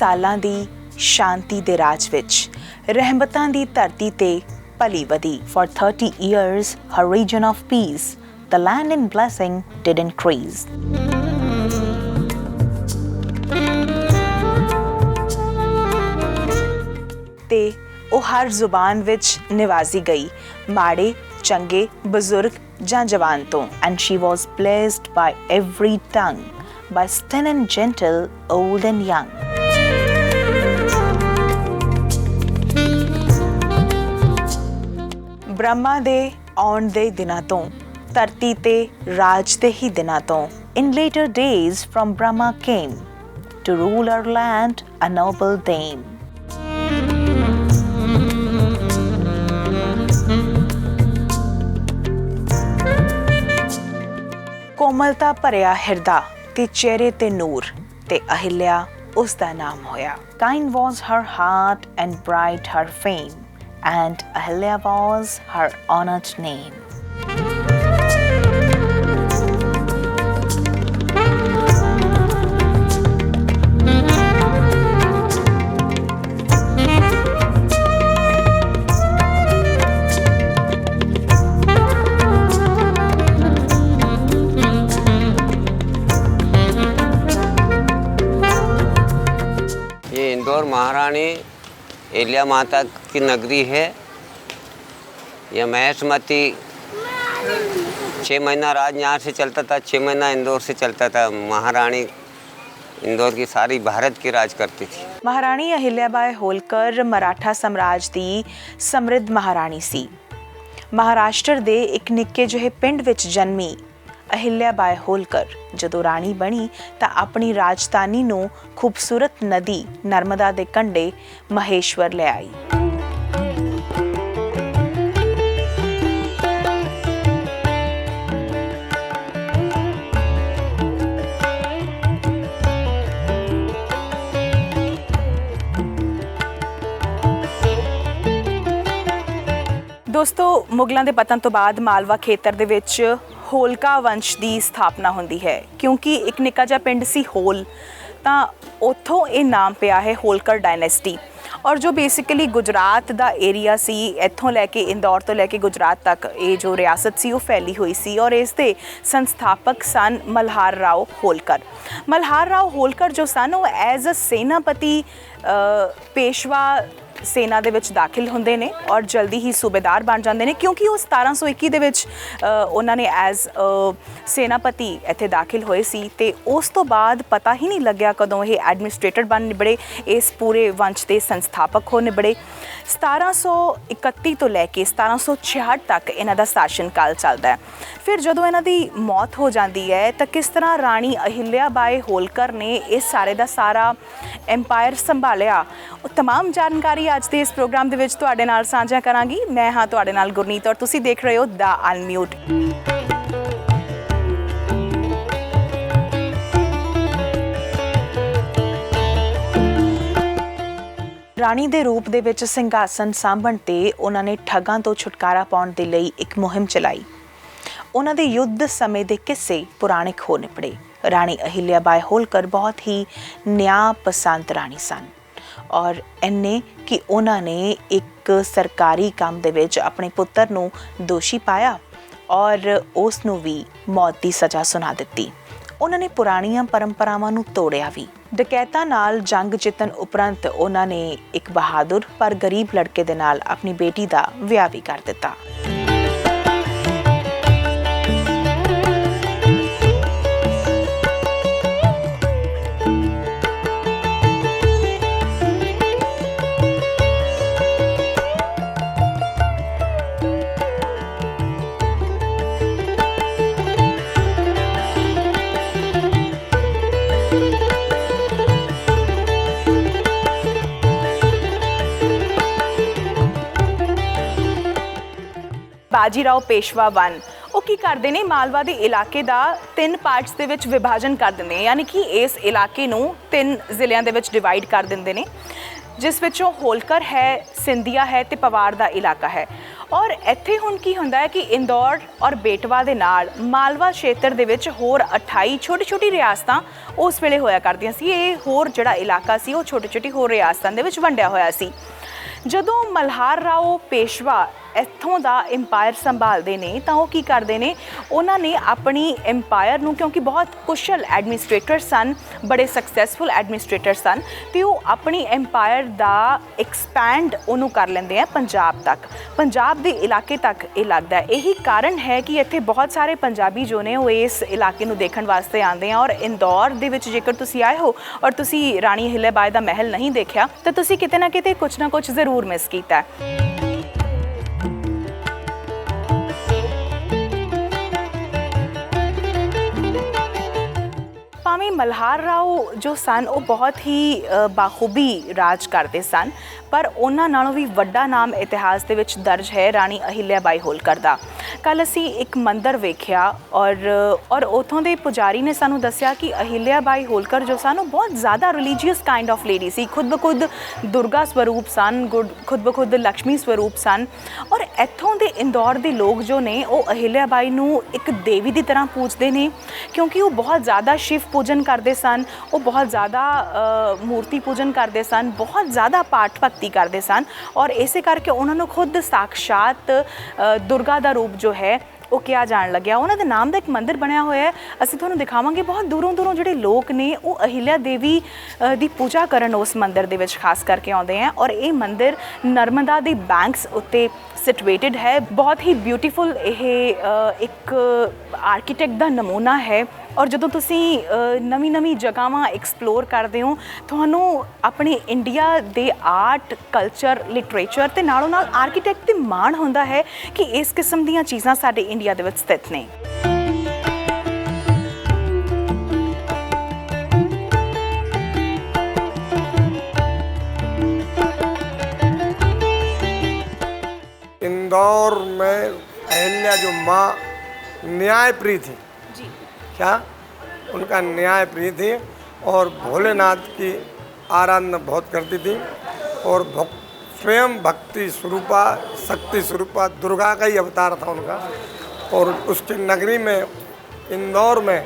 सालां दी शांति दे राज विच रहमतां दी धरती ते पली वधी. For 30 years, her region of peace, the land in blessing, did increase. ते ਉਹ ਹਰ ਜ਼ੁਬਾਨ ਵਿੱਚ ਨਿਵਾਜ਼ੀ ਗਈ, ਮਾੜੇ ਚੰਗੇ ਬਜ਼ੁਰਗ ਜਾਂ ਜਵਾਨ ਤੋਂ. And she was blessed by every tongue, by thin and gentle, old and young. Brahma ਦੇ ਆਉਣ ਦੇ ਦਿਨਾਂ ਤੋਂ, ਧਰਤੀ ਤੇ ਰਾਜ ਦੇ ਹੀ ਦਿਨਾਂ ਤੋਂ, in later days from Brahma came to rule our land a noble dame. कोमलता भरिया हिरदा ते चेहरे ते नूर, ते अहिल्या उसदा नाम होया. Kind was her heart and bright her fame, and Ahilya was her honored name. Indore महारानी अहिल्या माता की नगरी है. यह महेशमती 6 महीना राज यहाँ से चलता था, 6 महीना इंदौर से चलता था. महारानी इंदौर की सारी भारत की राज करती थी. महारानी अहिल्याबाई होलकर मराठा साम्राज दी समृद्ध महारानी सी. महाराष्ट्र दे एक निक्के ਜਿਹੇ ਪਿੰਡ ਵਿੱਚ ਜਨਮੀ अहिल्याबाई होलकर ਜਦੋਂ ਰਾਣੀ ਬਣੀ ਤਾਂ ਆਪਣੀ ਰਾਜਧਾਨੀ ਨੂੰ ਖੂਬਸੂਰਤ ਨਦੀ ਨਰਮਦਾ ਦੇ ਕੰਢੇ ਮਹੇਸ਼ਵਰ ਲੈ ਆਈ. ਦੋਸਤੋ, ਮੁਗਲਾਂ ਦੇ ਪਤਨ ਤੋਂ ਬਾਅਦ ਮਾਲਵਾ ਖੇਤਰ ਦੇ ਵਿੱਚ ਹੋਲਕਾ ਵੰਸ਼ ਦੀ ਸਥਾਪਨਾ ਹੁੰਦੀ ਹੈ. ਕਿਉਂਕਿ ਇੱਕ ਨਿੱਕਾ ਜਿਹਾ ਪਿੰਡ ਸੀ ਹੋਲ, ਤਾਂ ਉੱਥੋਂ ਇਹ ਨਾਮ ਪਿਆ ਹੈ ਹੋਲਕਰ ਡਾਇਨੈਸਟੀ. ਔਰ ਜੋ ਬੇਸਿਕਲੀ ਗੁਜਰਾਤ ਦਾ ਏਰੀਆ ਸੀ, ਇੱਥੋਂ ਲੈ ਕੇ ਇੰਦੌਰ ਤੋਂ ਲੈ ਕੇ ਗੁਜਰਾਤ ਤੱਕ ਇਹ ਜੋ ਰਿਆਸਤ ਸੀ ਉਹ ਫੈਲੀ ਹੋਈ ਸੀ. ਔਰ ਇਸ ਦੇ ਸੰਸਥਾਪਕ ਸਨ ਮਲਹਾਰ ਰਾਓ ਹੋਲਕਰ. ਮਲਹਾਰ ਰਾਓ ਹੋਲਕਰ ਜੋ ਸਨ ਉਹ ਐਜ਼ ਅ ਸੈਨਾਪਤੀ ਪੇਸ਼ਵਾ ਸੈਨਾ ਦੇ ਵਿੱਚ ਦਾਖਲ ਹੁੰਦੇ ਨੇ ਔਰ ਜਲਦੀ ਹੀ ਸੂਬੇਦਾਰ ਬਣ ਜਾਂਦੇ ਨੇ. ਕਿਉਂਕਿ ਉਹ 1721 ਦੇ ਵਿੱਚ ਉਹਨਾਂ ਨੇ ਐਜ਼ ਸੈਨਾਪਤੀ ਇੱਥੇ ਦਾਖਲ ਹੋਏ ਸੀ. ਅਤੇ ਉਸ ਤੋਂ ਬਾਅਦ ਪਤਾ ਹੀ ਨਹੀਂ ਲੱਗਿਆ ਕਦੋਂ ਇਹ ਐਡਮਿਨਿਸਟ੍ਰੇਟਰ ਬਣ ਨਿਬੜੇ, ਇਸ ਪੂਰੇ ਵੰਸ਼ ਦੇ ਸੰਸਥਾਪਕ ਹੋ ਨਿਬੜੇ. 1731 ਤੋਂ ਲੈ ਕੇ 1766 ਤੱਕ ਇਹਨਾਂ ਦਾ ਸ਼ਾਸਨ ਕਾਲ ਚੱਲਦਾ ਹੈ. ਫਿਰ ਜਦੋਂ ਇਹਨਾਂ ਦੀ ਮੌਤ ਹੋ ਜਾਂਦੀ ਹੈ ਤਾਂ ਕਿਸ ਤਰ੍ਹਾਂ ਰਾਣੀ ਅਹਿल्याबाई ਹੋਲਕਰ ਨੇ ਇਸ ਸਾਰੇ ਦਾ ਸਾਰਾ ਐਮਪਾਇਰ ਸੰਭਾਲਿਆ, ਉਹ तमाम ਜਾਣਕਾਰੀ ਅੱਜ ਦੇ ਇਸ ਪ੍ਰੋਗਰਾਮ ਦੇ ਵਿੱਚ ਤੁਹਾਡੇ ਨਾਲ ਸਾਂਝਾ ਕਰਾਂਗੀ. ਮੈਂ ਹਾਂ ਤੁਹਾਡੇ ਨਾਲ ਗੁਰਨੀਤ ਔਰ ਤੁਸੀਂ ਦੇਖ ਰਹੇ ਹੋ ਦਾ ਅਨਮਿਊਟ. ਰਾਣੀ ਦੇ ਰੂਪ ਦੇ ਵਿੱਚ ਸਿੰਘਾਸਨ ਸਾਂਭਣ ਤੇ ਉਹਨਾਂ ਨੇ ਠੱਗਾਂ ਤੋਂ ਛੁਟਕਾਰਾ ਪਾਉਣ ਦੇ ਲਈ ਇੱਕ ਮੁਹਿੰਮ ਚਲਾਈ. ਉਹਨਾਂ ਦੇ ਯੁੱਧ ਸਮੇਂ ਦੇ ਕਿੱਸੇ ਪੁਰਾਣਿਕ ਹੋ ਨਿਪੜੇ. ਰਾਣੀ ਅਹਿल्याबाई ਹੋਲਕਰ ਬਹੁਤ ਹੀ ਨਿਆਂ ਪਸੰਦ ਰਾਣੀ ਸਨ ਔਰ ਇੰਨੇ ਕਿ ਉਹਨਾਂ ਨੇ ਇੱਕ ਸਰਕਾਰੀ ਕੰਮ ਦੇ ਵਿੱਚ ਆਪਣੇ ਪੁੱਤਰ ਨੂੰ ਦੋਸ਼ੀ ਪਾਇਆ ਔਰ ਉਸ ਨੂੰ ਵੀ ਮੌਤ ਦੀ ਸਜ਼ਾ ਸੁਣਾ ਦਿੱਤੀ. ਉਹਨਾਂ ਨੇ ਪੁਰਾਣੀਆਂ ਪਰੰਪਰਾਵਾਂ ਨੂੰ ਤੋੜਿਆ ਵੀ. ਡਕੈਤਾਂ ਨਾਲ ਜੰਗ ਜਿੱਤਣ ਉਪਰੰਤ ਉਹਨਾਂ ਨੇ ਇੱਕ ਬਹਾਦਰ ਪਰ ਗਰੀਬ ਲੜਕੇ ਦੇ ਨਾਲ ਆਪਣੀ ਬੇਟੀ ਦਾ ਵਿਆਹ ਵੀ ਕਰ ਦਿੱਤਾ. ਬਾਜੀਰਾਓ ਪੇਸ਼ਵਾ 1 ਉਹ ਕੀ ਕਰਦੇ ਨੇ, ਮਾਲਵਾ ਦੇ ਇਲਾਕੇ ਦਾ 3 ਪਾਰਟਸ ਦੇ ਵਿੱਚ ਵਿਭਾਜਨ ਕਰ ਦਿੰਦੇ ਨੇ. ਯਾਨੀ ਕਿ ਇਸ ਇਲਾਕੇ ਨੂੰ 3 ਜ਼ਿਲ੍ਹਿਆਂ ਦੇ ਵਿੱਚ ਡਿਵਾਈਡ ਕਰ ਦਿੰਦੇ ਨੇ, ਜਿਸ ਵਿੱਚੋਂ ਹੋਲਕਰ ਹੈ, ਸਿੰਧੀਆ ਹੈ ਤੇ ਪਵਾਰ ਦਾ ਇਲਾਕਾ ਹੈ. ਔਰ ਇੱਥੇ ਹੁਣ ਕੀ ਹੁੰਦਾ ਹੈ ਕਿ ਇੰਦੌਰ ਔਰ ਬੇਟਵਾ ਦੇ ਨਾਲ ਮਾਲਵਾ ਖੇਤਰ ਦੇ ਵਿੱਚ ਹੋਰ 28 ਛੋਟੀ ਰਿਆਸਤਾਂ ਉਸ ਵੇਲੇ ਹੋਇਆ ਕਰਦੀਆਂ ਸੀ। ਇਹ ਹੋਰ ਜਿਹੜਾ ਇਲਾਕਾ ਸੀ ਉਹ ਛੋਟੀ ਹੋਰ ਰਿਆਸਤਾਂ ਦੇ ਵਿੱਚ ਵੰਡਿਆ ਹੋਇਆ ਸੀ। ਜਦੋਂ ਮਲਹਾਰ ਰਾਓ ਪੇਸ਼ਵਾ ਇੱਥੋਂ ਦਾ ਇੰਪਾਇਰ ਸੰਭਾਲਦੇ ਨੇ ਤਾਂ ਉਹ ਕੀ ਕਰਦੇ ਨੇ, ਉਹਨਾਂ ਨੇ ਆਪਣੀ ਇੰਪਾਇਰ ਨੂੰ, ਕਿਉਂਕਿ ਬਹੁਤ ਕੁਸ਼ਲ ਐਡਮਿਨਿਸਟ੍ਰੇਟਰ ਸਨ, ਬੜੇ ਸਕਸੈਸਫੁਲ ਐਡਮਿਨਿਸਟ੍ਰੇਟਰ ਸਨ, ਤੇ ਉਹ ਆਪਣੀ ਇੰਪਾਇਰ ਦਾ ਐਕਸਪੈਂਡ ਉਹਨੂੰ ਕਰ ਲੈਂਦੇ ਆ ਪੰਜਾਬ ਤੱਕ, ਪੰਜਾਬ ਦੇ ਇਲਾਕੇ ਤੱਕ। ਇਹ ਲੱਗਦਾ ਹੈ ਇਹੀ ਕਾਰਨ ਹੈ ਕਿ ਇੱਥੇ ਬਹੁਤ ਸਾਰੇ ਪੰਜਾਬੀ ਜੋ ਨੇ ਉਹ ਇਸ ਇਲਾਕੇ ਨੂੰ ਦੇਖਣ ਵਾਸਤੇ ਆਉਂਦੇ ਆ। ਔਰ ਇੰਦੌਰ ਦੇ ਵਿੱਚ ਜੇਕਰ ਤੁਸੀਂ ਆਏ ਹੋ ਔਰ ਤੁਸੀਂ ਰਾਣੀ ਅਹਿल्या ਬਾਈ ਦਾ ਮਹਿਲ ਨਹੀਂ ਦੇਖਿਆ ਤਾਂ ਤੁਸੀਂ ਕਿਤੇ ਨਾ ਕਿਤੇ ਕੁਝ ਨਾ ਕੁਝ ਜ਼ਰੂਰ ਮਿਸ ਕੀਤਾ ਹੈ। ਭਾਵੇਂ ਮਲਹਾਰ ਰਾਓ ਜੋ ਸਨ ਉਹ ਬਹੁਤ ਹੀ ਬਾਖੂਬੀ ਰਾਜ ਕਰਦੇ ਸਨ, ਪਰ ਉਹਨਾਂ ਨਾਲੋਂ ਵੀ ਵੱਡਾ ਨਾਮ ਇਤਿਹਾਸ ਦੇ ਵਿੱਚ ਦਰਜ ਹੈ ਰਾਣੀ ਅਹਿल्या ਬਾਈ ਹੋਲਕਰ ਦਾ। ਕੱਲ੍ਹ ਅਸੀਂ ਇੱਕ ਮੰਦਿਰ ਵੇਖਿਆ ਔਰ ਉੱਥੋਂ ਦੇ ਪੁਜਾਰੀ ਨੇ ਸਾਨੂੰ ਦੱਸਿਆ ਕਿ ਅਹਿल्या ਬਾਈ ਹੋਲਕਰ ਜੋ ਸਨ ਉਹ ਬਹੁਤ ਜ਼ਿਆਦਾ ਰਿਲੀਜੀਅਸ ਕਾਈਂਡ ਆਫ ਲੇਡੀ ਸੀ। ਖੁਦ ਬ ਖੁਦ ਦੁਰਗਾ ਸਰੂਪ ਸਨ, ਖੁਦ ਬ ਖੁਦ ਲక్ష్ਮੀ ਸਰੂਪ ਸਨ। ਔਰ ਇੱਥੋਂ ਦੇ ਇੰਦੌਰ ਦੇ ਲੋਕ ਜੋ ਨੇ ਉਹ ਅਹਿल्या ਬਾਈ ਨੂੰ ਇੱਕ ਦੇਵੀ ਦੀ ਤਰ੍ਹਾਂ ਪੂਜਦੇ ਨੇ, ਕਿਉਂਕਿ ਉਹ ਬਹੁਤ ਜ਼ਿਆਦਾ ਸ਼ਿਵ ਪੂਜਨ ਕਰਦੇ ਸਨ, ਉਹ ਬਹੁਤ ਜ਼ਿਆਦਾ ਮੂਰਤੀ ਪੂਜਨ ਕਰਦੇ ਸਨ, ਬਹੁਤ ਜ਼ਿਆਦਾ ਪਾਠ ਭਗਤੀ ਕਰਦੇ ਸਨ। ਔਰ ਇਸੇ ਕਰਕੇ ਉਹਨਾਂ ਨੂੰ ਖੁਦ ਸਾਕਸ਼ਾਤ ਦੁਰਗਾ ਦਾ ਰੂਪ ਜੋ ਹੈ ਉਹ ਕਿਹਾ ਜਾਣ ਲੱਗਿਆ। ਉਹਨਾਂ ਦੇ ਨਾਮ ਦਾ ਇੱਕ ਮੰਦਿਰ ਬਣਿਆ ਹੋਇਆ ਹੈ, ਅਸੀਂ ਤੁਹਾਨੂੰ ਦਿਖਾਵਾਂਗੇ। ਬਹੁਤ ਦੂਰੋਂ ਜਿਹੜੇ ਲੋਕ ਨੇ ਉਹ ਅਹਿल्या ਦੇਵੀ ਦੀ ਪੂਜਾ ਕਰਨ ਉਸ ਮੰਦਿਰ ਦੇ ਵਿੱਚ ਖਾਸ ਕਰਕੇ ਆਉਂਦੇ ਆ। ਔਰ ਇਹ ਮੰਦਿਰ ਨਰਮਦਾ ਦੇ ਬੈਂਕਸ ਉੱਤੇ ਸਿਟੂਏਟਡ ਹੈ। ਬਹੁਤ ਹੀ ਬਿਊਟੀਫੁਲ ਇਹ ਇੱਕ ਆਰਕੀਟੈਕਟ ਦਾ ਨਮੂਨਾ ਹੈ। ਔਰ ਜਦੋਂ ਤੁਸੀਂ ਨਵੀਂ ਜਗ੍ਹਾਵਾਂ ਐਕਸਪਲੋਰ ਕਰਦੇ ਹੋ, ਤੁਹਾਨੂੰ ਆਪਣੇ ਇੰਡੀਆ ਦੇ ਆਰਟ, ਕਲਚਰ, ਲਿਟਰੇਚਰ ਤੇ ਨਾਲੋਂ ਨਾਲ ਆਰਕੀਟੈਕਟ ਤੇ ਮਾਣ ਹੁੰਦਾ ਹੈ ਕਿ ਇਸ ਕਿਸਮ ਦੀਆਂ ਚੀਜ਼ਾਂ ਸਾਡੇ ਇੰਡੀਆ ਦੇ ਵਿੱਚ ਸਥਿਤ ਨੇ। इंदौर में अहिल्या जो माँ न्यायप्रिय थी जी, क्या उनका न्यायप्रिय थी और भोलेनाथ की आराधना बहुत करती थी। और स्वयं भक्ति स्वरूपा, शक्ति स्वरूपा दुर्गा का ही अवतार था उनका। और उसकी नगरी में, इंदौर में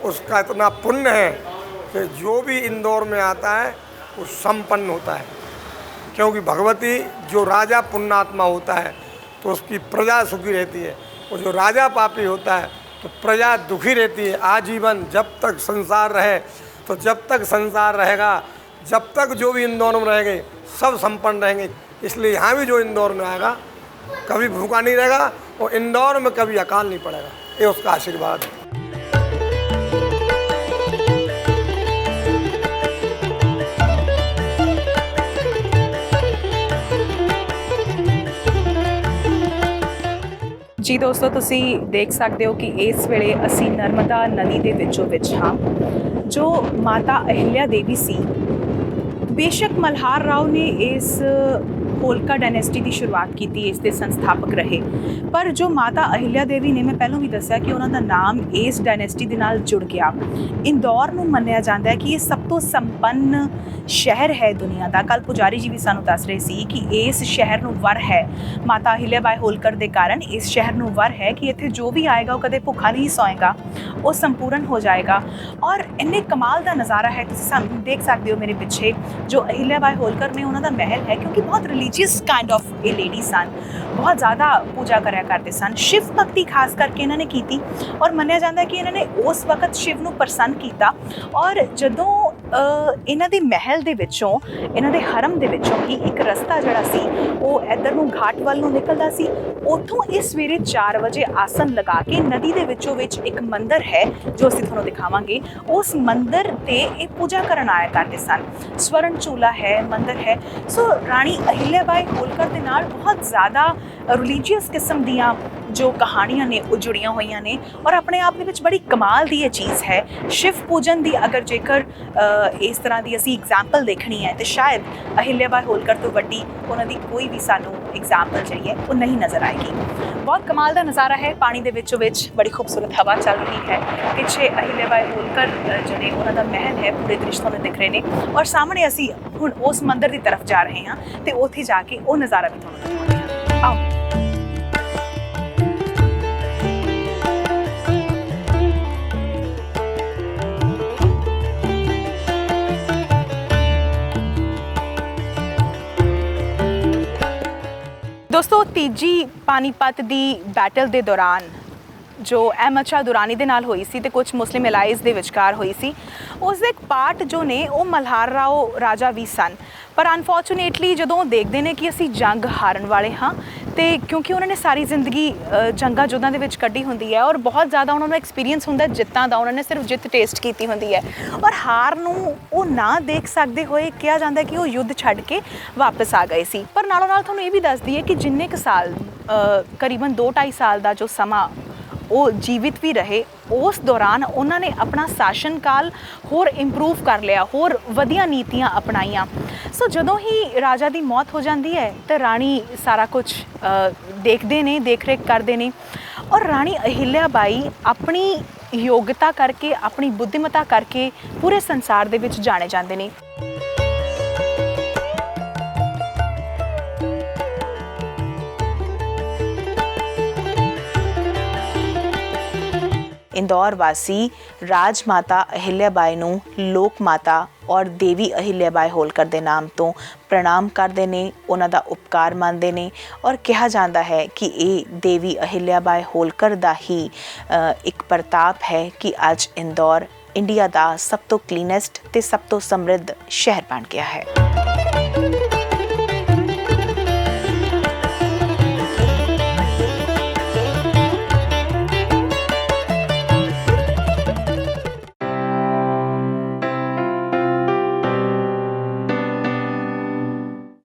उसका इतना पुण्य है कि जो भी इंदौर में आता है वो संपन्न होता है, क्योंकि भगवती जो राजा पुण्यात्मा होता है तो उसकी प्रजा सुखी रहती है, और जो राजा पापी होता है तो प्रजा दुखी रहती है आजीवन। जब तक संसार रहे, तो जब तक संसार रहेगा, जब तक जो भी इंदौर में रहेंगे सब संपन्न रहेंगे। इसलिए यहाँ भी जो इंदौर में आएगा कभी भूखा नहीं रहेगा, और इंदौर में कभी अकाल नहीं पड़ेगा। ये उसका आशीर्वाद है। ਜੀ ਦੋਸਤੋ, ਤੁਸੀਂ ਦੇਖ ਸਕਦੇ ਹੋ ਕਿ ਇਸ ਵੇਲੇ ਅਸੀਂ ਨਰਮਦਾ ਨਦੀ ਦੇ ਵਿੱਚ ਹਾਂ, ਜੋ ਮਾਤਾ ਅਹਿल्या ਦੇਵੀ ਸੀ। ਬੇਸ਼ੱਕ ਮਲਹਾਰ ਰਾਓ ਨੇ ਇਸ ਹੋਲਕਾ ਡਾਇਨੈਸਟੀ ਦੀ ਸ਼ੁਰੂਆਤ ਕੀਤੀ, ਇਸ ਦੇ ਸੰਸਥਾਪਕ ਰਹੇ, ਪਰ ਜੋ ਮਾਤਾ ਅਹਿल्या ਦੇਵੀ ਨੇ, ਮੈਂ ਪਹਿਲਾਂ ਵੀ ਦੱਸਿਆ ਕਿ ਉਹਨਾਂ ਦਾ ਨਾਮ ਇਸ ਡਾਇਨੈਸਟੀ ਦੇ ਨਾਲ ਜੁੜ ਗਿਆ। ਇੰਦੌਰ ਨੂੰ ਮੰਨਿਆ ਜਾਂਦਾ ਹੈ ਕਿ ਇਹ ਸਭ ਤੋਂ ਸੰਪੰਨ ਸ਼ਹਿਰ ਹੈ ਦੁਨੀਆ ਦਾ। ਕੱਲ੍ਹ ਪੁਜਾਰੀ ਜੀ ਵੀ ਸਾਨੂੰ ਦੱਸ ਰਹੇ ਸੀ ਕਿ ਇਸ ਸ਼ਹਿਰ ਨੂੰ ਵਰ ਹੈ ਮਾਤਾ ਅਹਿल्या ਬਾਈ ਹੋਲਕਰ ਦੇ ਕਾਰਨ, ਇਸ ਸ਼ਹਿਰ ਨੂੰ ਵਰ ਹੈ ਕਿ ਇੱਥੇ ਜੋ ਵੀ ਆਏਗਾ ਉਹ ਕਦੇ ਭੁੱਖਾ ਨਹੀਂ ਸੌਏਗਾ, ਉਹ ਸੰਪੂਰਨ ਹੋ ਜਾਏਗਾ। ਔਰ ਇੰਨੇ ਕਮਾਲ ਦਾ ਨਜ਼ਾਰਾ ਹੈ, ਤੁਸੀਂ ਸਾਨੂੰ ਦੇਖ ਸਕਦੇ ਹੋ ਮੇਰੇ ਪਿੱਛੇ ਜੋ ਅਹਿल्या ਬਾਈ ਹੋਲਕਰ ਨੇ ਉਹਨਾਂ ਦਾ ਮਹਿਲ ਹੈ, ਕਿਉਂਕਿ ਬਹੁਤ ਰਿਲੀਜੀਅਸ ਕਾਈਂਡ ਆਫ ਇਹ ਲੇਡੀ ਸਨ, ਬਹੁਤ ਜ਼ਿਆਦਾ ਪੂਜਾ ਕਰਿਆ ਕਰਦੇ ਸਨ, ਸ਼ਿਵ ਭਗਤੀ ਖਾਸ ਕਰਕੇ ਇਹਨਾਂ ਨੇ ਕੀਤੀ। ਔਰ ਮੰਨਿਆ ਜਾਂਦਾ ਹੈ ਕਿ ਇਹਨਾਂ ਨੇ ਉਸ ਵਕਤ ਸ਼ਿਵ ਨੂੰ ਪ੍ਰਸੰਨ ਕੀਤਾ। ਔਰ ਜਦੋਂ ਇਹਨਾਂ ਦੇ ਮਹਿਲ ਦੇ ਵਿੱਚੋਂ, ਇਹਨਾਂ ਦੇ ਹਰਮ ਦੇ ਵਿੱਚੋਂ ਹੀ ਇੱਕ ਰਸਤਾ ਜਿਹੜਾ ਸੀ ਉਹ ਇੱਧਰ ਨੂੰ ਘਾਟ ਵੱਲ ਨੂੰ ਨਿਕਲਦਾ ਸੀ। ਉੱਥੋਂ ਇਹ ਸਵੇਰੇ 4 ਵਜੇ ਆਸਨ ਲਗਾ ਕੇ ਨਦੀ ਦੇ ਵਿੱਚੋਂ ਵਿੱਚ ਇੱਕ ਮੰਦਿਰ ਹੈ ਜੋ ਅਸੀਂ ਤੁਹਾਨੂੰ ਦਿਖਾਵਾਂਗੇ। ਉਸ ਮੰਦਿਰ ਤੇ ਇਹ ਪੂਜਾ ਕਰਨ ਆਇਆ ਕਰਦੇ ਸਨ। ਸਵਰਨ ਚੂਲਾ ਹੈ, ਮੰਦਿਰ ਹੈ। ਸੋ ਰਾਣੀ ਅਹਿल्या ਬਾਈ ਹੋਲਕਰ ਦੇ ਨਾਲ ਬਹੁਤ ਜ਼ਿਆਦਾ ਰਿਲੀਜੀਅਸ ਕਿਸਮ ਦੀਆਂ ਜੋ ਕਹਾਣੀਆਂ ਨੇ ਉਹ ਜੁੜੀਆਂ ਹੋਈਆਂ ਨੇ। ਔਰ ਆਪਣੇ ਆਪ ਦੇ ਵਿੱਚ ਬੜੀ ਕਮਾਲ ਦੀ ਇਹ ਚੀਜ਼ ਹੈ। ਸ਼ਿਵ ਪੂਜਨ ਦੀ ਅਗਰ ਜੇਕਰ ਇਸ ਤਰ੍ਹਾਂ ਦੀ ਅਸੀਂ ਐਗਜ਼ਾਮਪਲ ਦੇਖਣੀ ਹੈ ਤਾਂ ਸ਼ਾਇਦ ਅਹਿल्या ਬਾਈ ਹੋਲਕਰ ਤੋਂ ਵੱਡੀ ਉਹਨਾਂ ਦੀ ਕੋਈ ਵੀ ਸਾਨੂੰ ਐਗਜ਼ਾਮਪਲ ਜਿਹੜੀ ਹੈ ਉਹ ਨਹੀਂ ਨਜ਼ਰ ਆਏਗੀ। ਬਹੁਤ ਕਮਾਲ ਦਾ ਨਜ਼ਾਰਾ ਹੈ। ਪਾਣੀ ਦੇ ਵਿੱਚੋਂ ਵਿੱਚ ਬੜੀ ਖੂਬਸੂਰਤ ਹਵਾ ਚੱਲ ਰਹੀ ਹੈ। ਪਿੱਛੇ ਅਹਿल्या ਬਾਈ ਹੋਲਕਰ ਜਿਹੜੇ ਉਹਨਾਂ ਦਾ ਮਹਿਲ ਹੈ, ਪੂਰੇ ਦ੍ਰਿਸ਼ ਤੁਹਾਨੂੰ ਦਿਖ ਰਹੇ ਨੇ। ਔਰ ਸਾਹਮਣੇ ਅਸੀਂ ਹੁਣ ਉਸ ਮੰਦਿਰ ਦੀ ਤਰਫ ਜਾ ਰਹੇ ਹਾਂ ਤੇ ਉੱਥੇ ਜਾ ਕੇ ਉਹ ਨਜ਼ਾਰਾ ਵੀ ਤੁਹਾਨੂੰ ਦਿਖਾਉਂਦੇ ਹਾਂ। ਆਓ। ਤੀਜੀ ਪਾਣੀਪਤ ਦੀ ਬੈਟਲ ਦੇ ਦੌਰਾਨ ਜੋ ਅਹਿਮਦ ਸ਼ਾਹ ਦੁਰਾਨੀ ਦੇ ਨਾਲ ਹੋਈ ਸੀ ਤੇ ਕੁਝ ਮੁਸਲਿਮ ਅਲਾਈਜ਼ ਦੇ ਵਿਚਕਾਰ ਹੋਈ ਸੀ, ਉਸ ਦੇ ਇੱਕ ਪਾਰਟ ਜੋ ਨੇ ਉਹ ਮਲਹਾਰ ਰਾਓ ਰਾਜਾ ਵੀ ਸਨ। ਪਰ ਅਨਫੋਰਚੂਨੇਟਲੀ ਜਦੋਂ ਉਹ ਦੇਖਦੇ ਨੇ ਕਿ ਅਸੀਂ ਜੰਗ ਹਾਰਨ ਵਾਲੇ ਹਾਂ, ਤੇ ਕਿਉਂਕਿ ਉਹਨਾਂ ਨੇ ਸਾਰੀ ਜ਼ਿੰਦਗੀ ਜੰਗਾਂ ਜੁੱਦਾਂ ਦੇ ਵਿੱਚ ਕੱਢੀ ਹੁੰਦੀ ਹੈ ਔਰ ਬਹੁਤ ਜ਼ਿਆਦਾ ਉਹਨਾਂ ਨੂੰ ਐਕਸਪੀਰੀਅੰਸ ਹੁੰਦਾ ਜਿੱਤਾਂ ਦਾ, ਉਹਨਾਂ ਨੇ ਸਿਰਫ ਜਿੱਤ ਟੇਸਟ ਕੀਤੀ ਹੁੰਦੀ ਹੈ, ਔਰ ਹਾਰ ਨੂੰ ਉਹ ਨਾ ਦੇਖ ਸਕਦੇ ਹੋਏ ਕਿਹਾ ਜਾਂਦਾ ਕਿ ਉਹ ਯੁੱਧ ਛੱਡ ਕੇ ਵਾਪਸ ਆ ਗਏ ਸੀ। ਪਰ ਨਾਲੋਂ ਨਾਲ ਤੁਹਾਨੂੰ ਇਹ ਵੀ ਦੱਸਦੀ ਹੈ ਕਿ ਜਿੰਨੇ ਕੁ ਸਾਲ ਕਰੀਬਨ 2-2.5 ਸਾਲ ਦਾ ਜੋ ਸਮਾਂ ਉਹ ਜੀਵਿਤ ਵੀ ਰਹੇ, ਉਸ ਦੌਰਾਨ ਉਹਨਾਂ ਨੇ ਆਪਣਾ ਸ਼ਾਸਨ ਕਾਲ ਹੋਰ ਇੰਪਰੂਵ ਕਰ ਲਿਆ, ਹੋਰ ਵਧੀਆ ਨੀਤੀਆਂ ਅਪਣਾਈਆਂ। ਸੋ ਜਦੋਂ ਹੀ ਰਾਜਾ ਦੀ ਮੌਤ ਹੋ ਜਾਂਦੀ ਹੈ ਤਾਂ ਰਾਣੀ ਸਾਰਾ ਕੁਝ ਦੇਖਦੇ ਨੇ, ਦੇਖ ਰੇਖ ਕਰਦੇ ਨੇ, ਔਰ ਰਾਣੀ ਅਹਿल्या ਬਾਈ ਆਪਣੀ ਯੋਗਤਾ ਕਰਕੇ, ਆਪਣੀ ਬੁੱਧੀਮਤਾ ਕਰਕੇ ਪੂਰੇ ਸੰਸਾਰ ਦੇ ਵਿੱਚ ਜਾਣੇ ਜਾਂਦੇ ਨੇ। इंदौर वासी राजमाता अहिल्या बाई नूं लोक माता और देवी अहिल्या बाई होलकर दे नाम तो प्रणाम करते हैं, उन्हां दा उपकार मानते हैं और कहा जाता है कि ये देवी अहिल्या बाई होलकर दा ही एक प्रताप है कि अज इंदौर इंडिया दा सब तो क्लीनैसट ते सब तो समृद्ध शहर बन गया है।